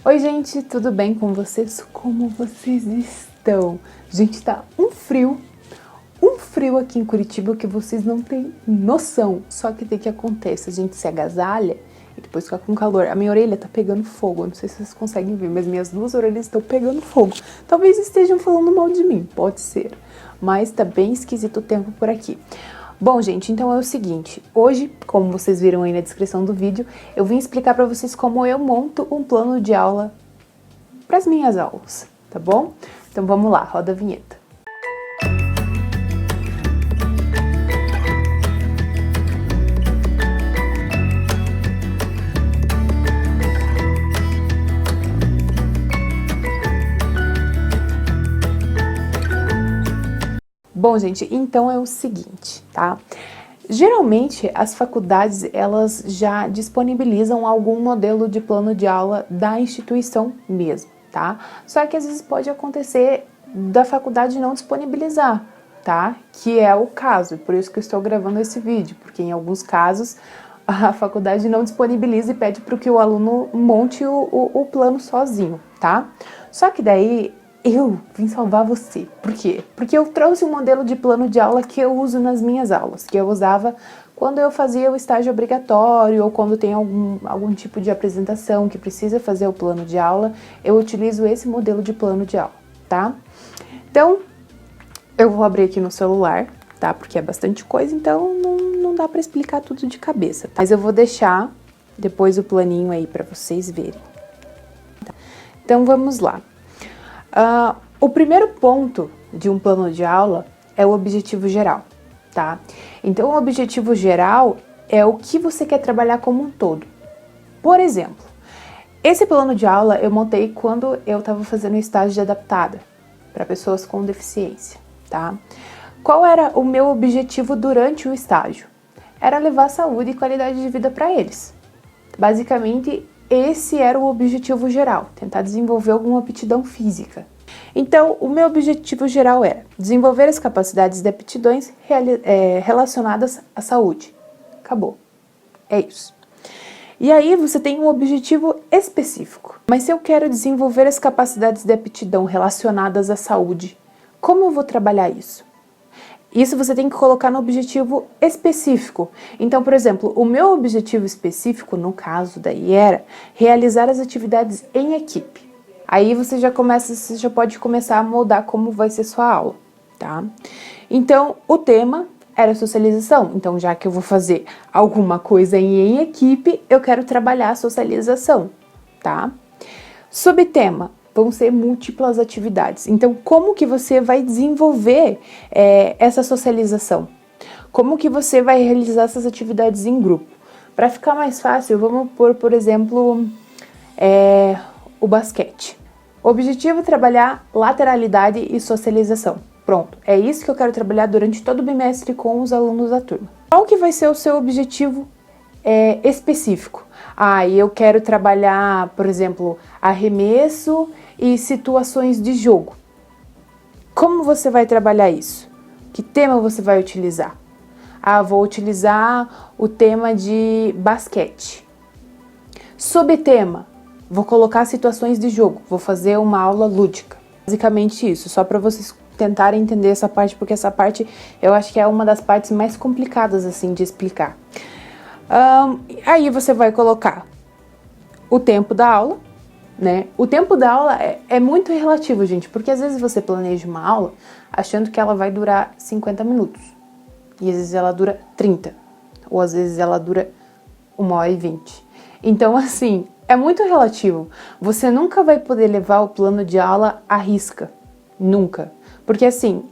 Oi gente, tudo bem com vocês? Como vocês estão? Gente, tá um frio aqui em Curitiba que vocês não têm noção. Só que o que acontece? A gente se agasalha e depois fica com calor. A minha orelha tá pegando fogo, eu não sei se vocês conseguem ver, mas minhas duas orelhas estão pegando fogo. Talvez estejam falando mal de mim, pode ser, mas tá bem esquisito o tempo por aqui. Bom, gente, então é o seguinte, hoje, como vocês viram aí na descrição do vídeo, eu vim explicar para vocês como eu monto um plano de aula para as minhas aulas, tá bom? Então vamos lá, roda a vinheta. Bom, gente, então é o seguinte, tá? Geralmente, as faculdades, elas já disponibilizam algum modelo de plano de aula da instituição mesmo, tá? Só que às vezes pode acontecer da faculdade não disponibilizar, tá? Que é o caso, por isso que eu estou gravando esse vídeo, porque em alguns casos a faculdade não disponibiliza e pede para que o aluno monte o plano sozinho, tá? Só que daí eu vim salvar você. Por quê? Porque eu trouxe um modelo de plano de aula que eu uso nas minhas aulas, que eu usava quando eu fazia o estágio obrigatório ou quando tem algum tipo de apresentação que precisa fazer o plano de aula, eu utilizo esse modelo de plano de aula, tá? Então, eu vou abrir aqui no celular, tá? Porque é bastante coisa, então não dá para explicar tudo de cabeça, tá? Mas eu vou deixar depois o planinho aí para vocês verem. Tá? Então, vamos lá. O primeiro ponto de um plano de aula é o objetivo geral, tá? Então, o objetivo geral é o que você quer trabalhar como um todo. Por exemplo, esse plano de aula eu montei quando eu estava fazendo estágio de adaptada para pessoas com deficiência, tá? Qual era o meu objetivo durante o estágio? Era levar saúde e qualidade de vida para eles. Basicamente, esse era o objetivo geral, tentar desenvolver alguma aptidão física. Então, o meu objetivo geral era desenvolver as capacidades de aptidões relacionadas à saúde. Acabou. É isso. E aí, você tem um objetivo específico. Mas se eu quero desenvolver as capacidades de aptidão relacionadas à saúde, como eu vou trabalhar isso? Isso você tem que colocar no objetivo específico. Então, por exemplo, o meu objetivo específico, no caso daí, era realizar as atividades em equipe. Aí você já pode começar a moldar como vai ser sua aula, tá? Então, o tema era socialização. Então, já que eu vou fazer alguma coisa em equipe, eu quero trabalhar a socialização, tá? Subtema. Vão ser múltiplas atividades. Então, como que você vai desenvolver essa socialização? Como que você vai realizar essas atividades em grupo? Para ficar mais fácil, vamos pôr, por exemplo, o basquete. O objetivo é trabalhar lateralidade e socialização. Pronto, é isso que eu quero trabalhar durante todo o bimestre com os alunos da turma. Qual que vai ser o seu objetivo específico? Eu quero trabalhar, por exemplo, arremesso e situações de jogo. Como você vai trabalhar isso? Que tema você vai utilizar? Vou utilizar o tema de basquete. Subtema, vou colocar situações de jogo, vou fazer uma aula lúdica. Basicamente isso, só para vocês tentarem entender essa parte, porque essa parte eu acho que é uma das partes mais complicadas assim de explicar. Aí você vai colocar o tempo da aula, né? O tempo da aula é muito relativo, gente, porque às vezes você planeja uma aula achando que ela vai durar 50 minutos, e às vezes ela dura 30, ou às vezes ela dura 1h20. Então, assim, é muito relativo. Você nunca vai poder levar o plano de aula à risca, nunca. Porque assim,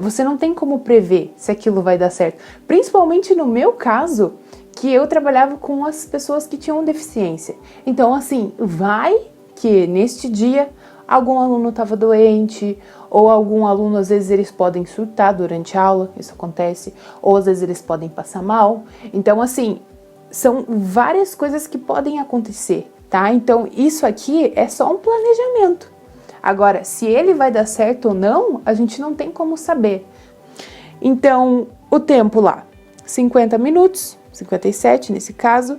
você não tem como prever se aquilo vai dar certo. Principalmente no meu caso, que eu trabalhava com as pessoas que tinham deficiência. Então, assim, vai que neste dia algum aluno estava doente, ou algum aluno, às vezes, eles podem surtar durante a aula, isso acontece, ou às vezes eles podem passar mal. Então, assim, são várias coisas que podem acontecer, tá? Então, isso aqui é só um planejamento. Agora, se ele vai dar certo ou não, a gente não tem como saber. Então, o tempo lá, 50 minutos, 57 nesse caso.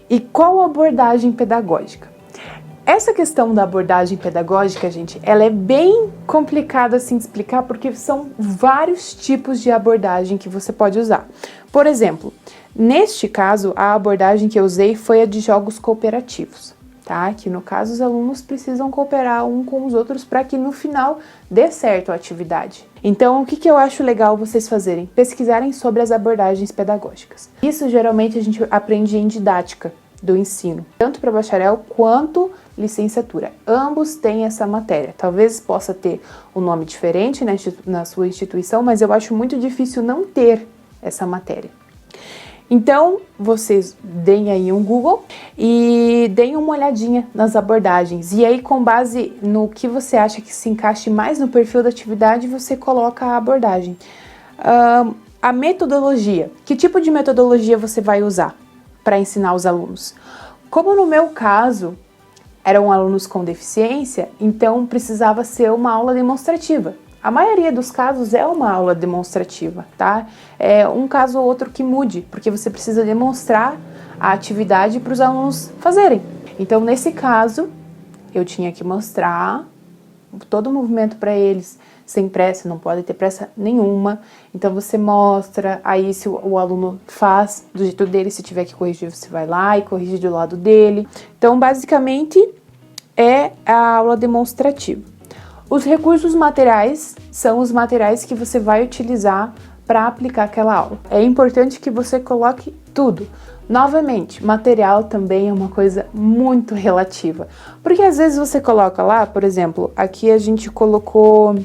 E qual a abordagem pedagógica? Essa questão da abordagem pedagógica, gente, ela é bem complicada assim de explicar porque são vários tipos de abordagem que você pode usar. Por exemplo, neste caso, a abordagem que eu usei foi a de jogos cooperativos, tá? Que no caso os alunos precisam cooperar um com os outros para que no final dê certo a atividade. Então, o que eu acho legal vocês fazerem? Pesquisarem sobre as abordagens pedagógicas. Isso geralmente a gente aprende em didática do ensino, tanto para bacharel quanto licenciatura. Ambos têm essa matéria. Talvez possa ter um nome diferente na sua instituição, mas eu acho muito difícil não ter essa matéria. Então, vocês deem aí um Google e deem uma olhadinha nas abordagens. E aí, com base no que você acha que se encaixe mais no perfil da atividade, você coloca a abordagem. A metodologia. Que tipo de metodologia você vai usar para ensinar os alunos? Como no meu caso, eram alunos com deficiência, então precisava ser uma aula demonstrativa. A maioria dos casos é uma aula demonstrativa, tá? É um caso ou outro que mude, porque você precisa demonstrar a atividade para os alunos fazerem. Então, nesse caso, eu tinha que mostrar todo o movimento para eles, sem pressa, não pode ter pressa nenhuma. Então, você mostra, aí se o aluno faz do jeito dele, se tiver que corrigir, você vai lá e corrige do lado dele. Então, basicamente, é a aula demonstrativa. Os recursos materiais são os materiais que você vai utilizar para aplicar aquela aula. É importante que você coloque tudo. Novamente, material também é uma coisa muito relativa, porque às vezes você coloca lá, por exemplo, aqui a gente colocou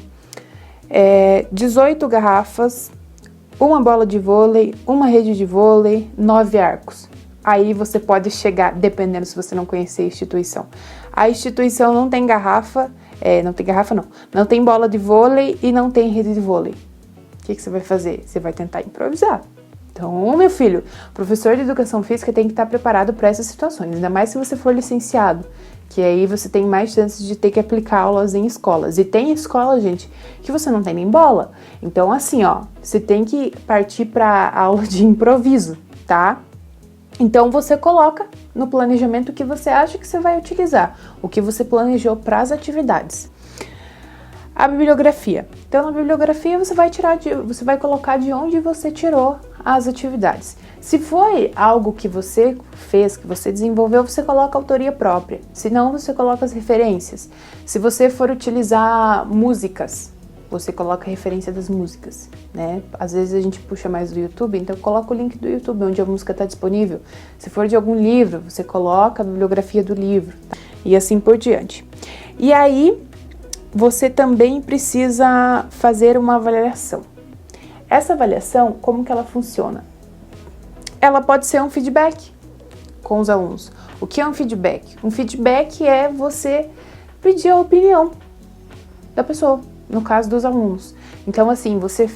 18 garrafas, uma bola de vôlei, uma rede de vôlei, 9 arcos. Aí você pode chegar, dependendo se você não conhecer a instituição. A instituição não tem garrafa, não tem bola de vôlei e não tem rede de vôlei. O que você vai fazer? Você vai tentar improvisar. Então, meu filho, professor de educação física tem que estar preparado para essas situações, ainda mais se você for licenciado, que aí você tem mais chances de ter que aplicar aulas em escolas. E tem escola, gente, que você não tem nem bola. Então, assim, você tem que partir para aula de improviso, tá? Então, você coloca no planejamento o que você acha que você vai utilizar, o que você planejou para as atividades. A bibliografia. Então, na bibliografia você vai colocar de onde você tirou as atividades. Se foi algo que você fez, que você desenvolveu, você coloca autoria própria. Se não, você coloca as referências. Se você for utilizar músicas, você coloca a referência das músicas, né? Às vezes a gente puxa mais do YouTube, então coloca o link do YouTube, onde a música está disponível. Se for de algum livro, você coloca a bibliografia do livro, tá? E assim por diante. E aí, você também precisa fazer uma avaliação. Essa avaliação, como que ela funciona? Ela pode ser um feedback com os alunos. O que é um feedback? Um feedback é você pedir a opinião da pessoa, no caso dos alunos. Então, assim, você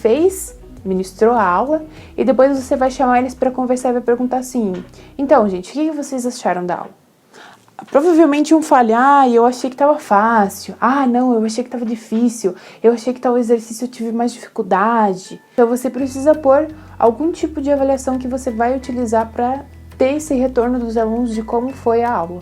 ministrou a aula e depois você vai chamar eles para conversar e vai perguntar assim: então, gente, o que vocês acharam da aula? Provavelmente um fala: eu achei que estava fácil. Não, eu achei que estava difícil. Eu achei que tal exercício eu tive mais dificuldade. Então, você precisa pôr algum tipo de avaliação que você vai utilizar para ter esse retorno dos alunos de como foi a aula.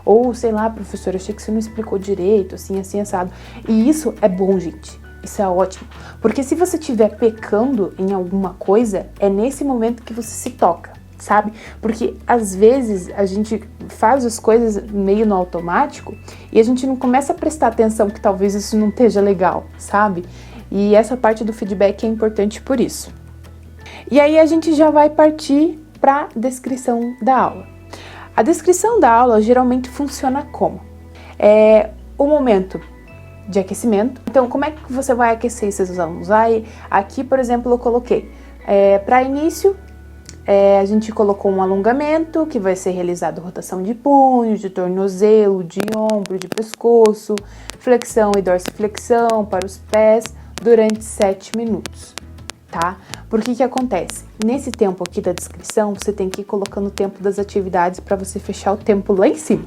Ou, sei lá, professor, achei que você não explicou direito, assim, assado. E isso é bom, gente. Isso é ótimo. Porque se você estiver pecando em alguma coisa, é nesse momento que você se toca, sabe? Porque, às vezes, a gente faz as coisas meio no automático e a gente não começa a prestar atenção que talvez isso não esteja legal, sabe? E essa parte do feedback é importante por isso. E aí a gente já vai partir para a descrição da aula. A descrição da aula geralmente funciona como? É o momento de aquecimento. Então, como é que você vai aquecer esses alunos? Aqui, por exemplo, eu coloquei para início, a gente colocou um alongamento que vai ser realizado rotação de punho, de tornozelo, de ombro, de pescoço, flexão e dorsiflexão para os pés durante 7 minutos. Tá? Por que acontece? Nesse tempo aqui da descrição, você tem que ir colocando o tempo das atividades para você fechar o tempo lá em cima.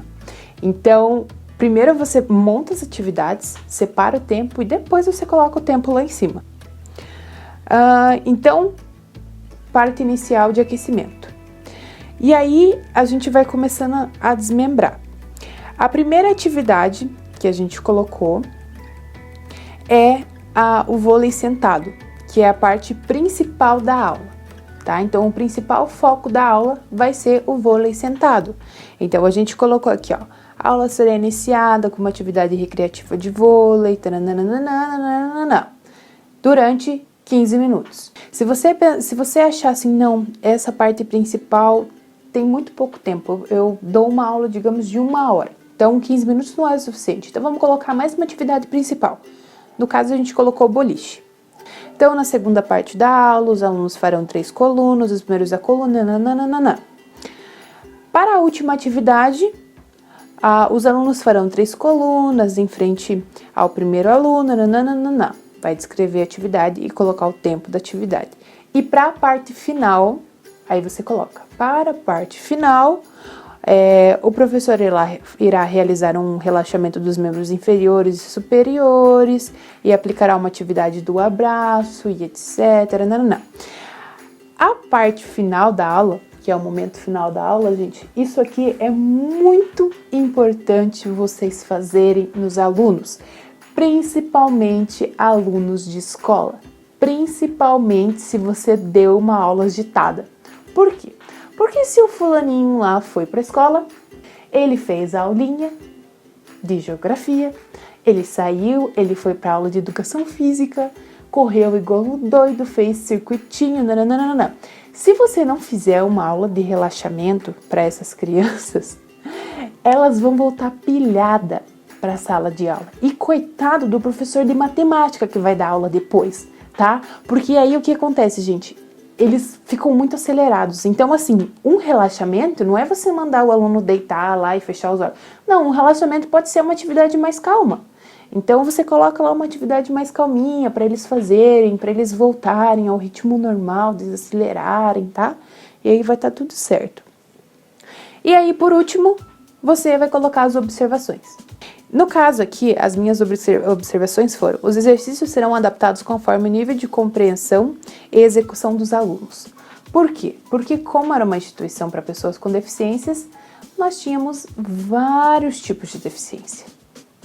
Então, primeiro você monta as atividades, separa o tempo e depois você coloca o tempo lá em cima. Então, parte inicial de aquecimento. E aí, a gente vai começando a desmembrar. A primeira atividade que a gente colocou é o vôlei sentado, que é a parte principal da aula, tá? Então, o principal foco da aula vai ser o vôlei sentado. Então, a gente colocou aqui, ó, a aula será iniciada com uma atividade recreativa de vôlei, durante 15 minutos. Se você achar assim, não, essa parte principal tem muito pouco tempo, eu dou uma aula, digamos, de 1 hora, então 15 minutos não é o suficiente, então vamos colocar mais uma atividade principal. No caso, a gente colocou boliche. Então, na segunda parte da aula, os alunos farão 3 colunas, os primeiros da coluna, Para a última atividade, os alunos farão 3 colunas em frente ao primeiro aluno, Vai descrever a atividade e colocar o tempo da atividade. E para a parte final, aí você coloca, para a parte final, o professor irá realizar um relaxamento dos membros inferiores e superiores e aplicará uma atividade do abraço e etc. A parte final da aula, que é o momento final da aula, gente, isso aqui é muito importante vocês fazerem nos alunos, principalmente alunos de escola, principalmente se você deu uma aula agitada. Por quê? Porque se o fulaninho lá foi para a escola, ele fez a aulinha de geografia, ele saiu, ele foi para a aula de educação física, correu igual um doido, fez circuitinho, Se você não fizer uma aula de relaxamento para essas crianças, elas vão voltar pilhada para a sala de aula. E coitado do professor de matemática que vai dar aula depois, tá? Porque aí o que acontece, gente? Eles ficam muito acelerados. Então, assim, um relaxamento não é você mandar o aluno deitar lá e fechar os olhos. Não, um relaxamento pode ser uma atividade mais calma. Então, você coloca lá uma atividade mais calminha para eles fazerem, para eles voltarem ao ritmo normal, desacelerarem, tá? E aí vai estar tudo certo. E aí, por último, você vai colocar as observações. No caso aqui, as minhas observações foram: os exercícios serão adaptados conforme o nível de compreensão e execução dos alunos. Por quê? Porque como era uma instituição para pessoas com deficiências, nós tínhamos vários tipos de deficiência,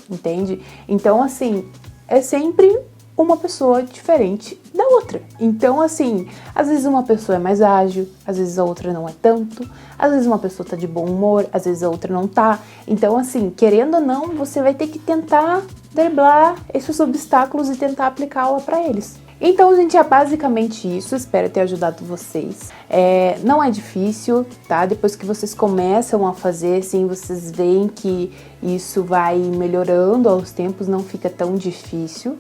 entende? Então, assim, é sempre uma pessoa diferente da outra. Então, assim, às vezes uma pessoa é mais ágil, às vezes a outra não é tanto, às vezes uma pessoa tá de bom humor, às vezes a outra não tá. Então, assim, querendo ou não, você vai ter que tentar driblar esses obstáculos e tentar aplicar aula para eles. Então, gente, é basicamente isso. Espero ter ajudado vocês. Não é difícil, tá? Depois que vocês começam a fazer, assim, vocês veem que isso vai melhorando aos tempos, não fica tão difícil.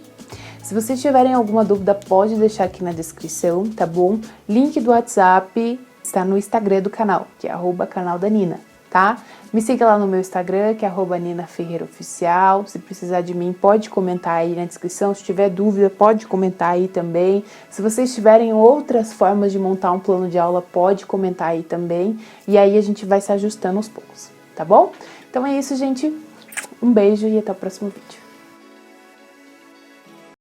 Se vocês tiverem alguma dúvida, pode deixar aqui na descrição, tá bom? Link do WhatsApp está no Instagram do canal, que é @canaldanina, tá? Me siga lá no meu Instagram, que é @ninaferreiraoficial. Se precisar de mim, pode comentar aí na descrição. Se tiver dúvida, pode comentar aí também. Se vocês tiverem outras formas de montar um plano de aula, pode comentar aí também. E aí a gente vai se ajustando aos poucos, tá bom? Então é isso, gente. Um beijo e até o próximo vídeo.